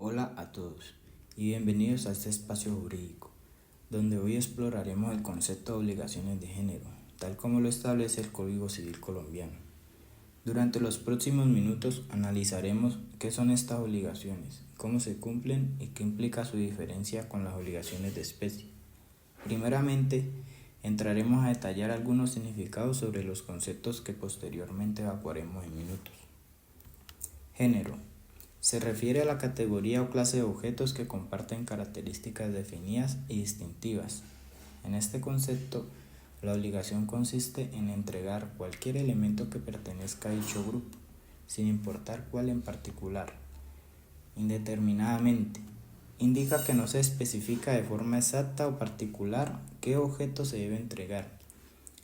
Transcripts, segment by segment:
Hola a todos y bienvenidos a este espacio jurídico, donde hoy exploraremos el concepto de obligaciones de género, tal como lo establece el Código Civil colombiano. Durante los próximos minutos analizaremos qué son estas obligaciones, cómo se cumplen y qué implica su diferencia con las obligaciones de especie. Primeramente, entraremos a detallar algunos significados sobre los conceptos que posteriormente evacuaremos en minutos. Género. Se refiere a la categoría o clase de objetos que comparten características definidas y distintivas. En este concepto, la obligación consiste en entregar cualquier elemento que pertenezca a dicho grupo, sin importar cuál en particular. Indeterminadamente. Indica que no se especifica de forma exacta o particular qué objeto se debe entregar.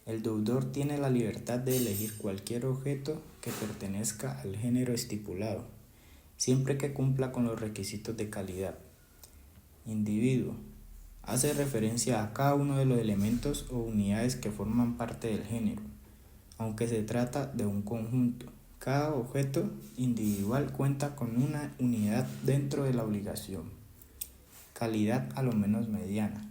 El deudor tiene la libertad de elegir cualquier objeto que pertenezca al género estipulado, siempre que cumpla con los requisitos de calidad. Individuo. Hace referencia a cada uno de los elementos o unidades que forman parte del género, aunque se trata de un conjunto. Cada objeto individual cuenta con una unidad dentro de la obligación. Calidad a lo menos mediana.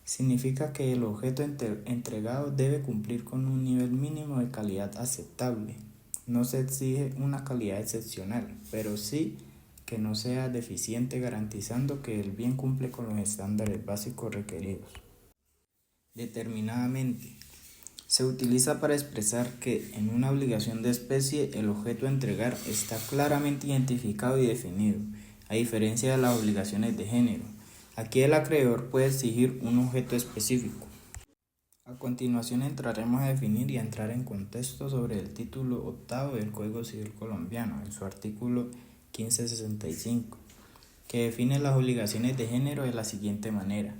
Significa que el objeto entregado debe cumplir con un nivel mínimo de calidad aceptable. No se exige una calidad excepcional, pero sí que no sea deficiente, garantizando que el bien cumple con los estándares básicos requeridos. Determinadamente. Se utiliza para expresar que en una obligación de especie el objeto a entregar está claramente identificado y definido, a diferencia de las obligaciones de género. Aquí el acreedor puede exigir un objeto específico. A continuación entraremos a definir y a entrar en contexto sobre el título octavo del Código Civil colombiano, en su artículo 1565, que define las obligaciones de género de la siguiente manera.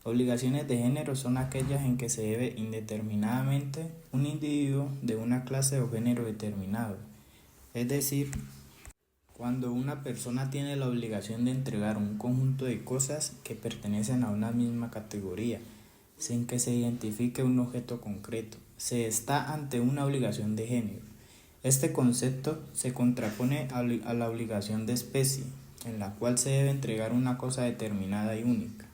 Obligaciones de género son aquellas en que se debe indeterminadamente un individuo de una clase o género determinado, es decir, cuando una persona tiene la obligación de entregar un conjunto de cosas que pertenecen a una misma categoría, sin que se identifique un objeto concreto, se está ante una obligación de género. Este concepto se contrapone a la obligación de especie, en la cual se debe entregar una cosa determinada y única.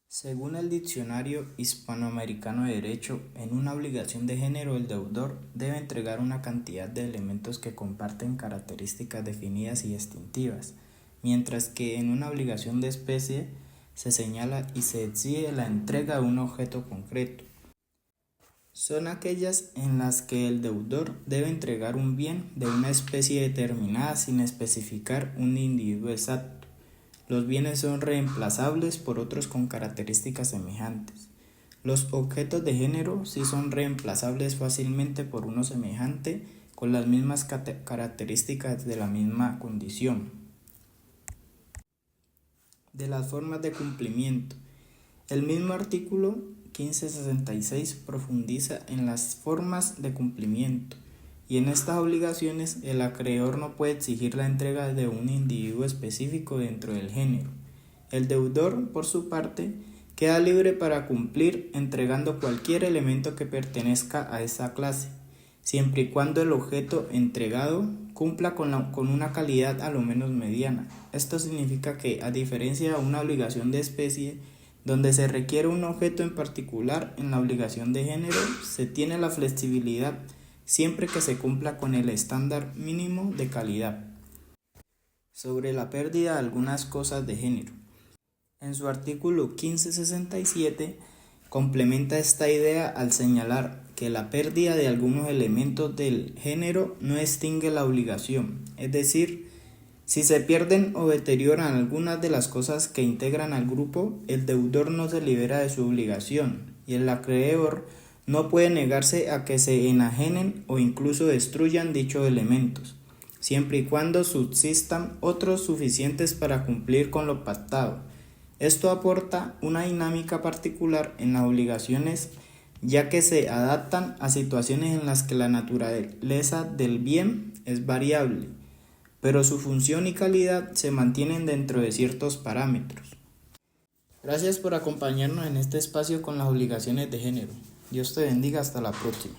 Según el Diccionario Hispanoamericano de Derecho, en una obligación de género el deudor debe entregar una cantidad de elementos que comparten características definidas y distintivas, mientras que en una obligación de especie se señala y se exige la entrega de un objeto concreto. Son aquellas en las que el deudor debe entregar un bien de una especie determinada sin especificar un individuo exacto. Los bienes son reemplazables por otros con características semejantes. Los objetos de género sí son reemplazables fácilmente por uno semejante con las mismas características de la misma condición. De las formas de cumplimiento. El mismo artículo 1566 profundiza en las formas de cumplimiento, y en estas obligaciones el acreedor no puede exigir la entrega de un individuo específico dentro del género. El deudor, por su parte, queda libre para cumplir entregando cualquier elemento que pertenezca a esa clase, siempre y cuando el objeto entregado cumpla con una calidad a lo menos mediana. Esto significa que, a diferencia de una obligación de especie, donde se requiere un objeto en particular, en la obligación de género se tiene la flexibilidad siempre que se cumpla con el estándar mínimo de calidad. Sobre la pérdida de algunas cosas de género. En su artículo 1567 complementa esta idea al señalar que la pérdida de algunos elementos del género no extingue la obligación, es decir, si se pierden o deterioran algunas de las cosas que integran al grupo, el deudor no se libera de su obligación y el acreedor no puede negarse a que se enajenen o incluso destruyan dichos elementos, siempre y cuando subsistan otros suficientes para cumplir con lo pactado. Esto aporta una dinámica particular en las obligaciones, ya que se adaptan a situaciones en las que la naturaleza del bien es variable, pero su función y calidad se mantienen dentro de ciertos parámetros. Gracias por acompañarnos en este espacio con las obligaciones de género. Dios te bendiga, hasta la próxima.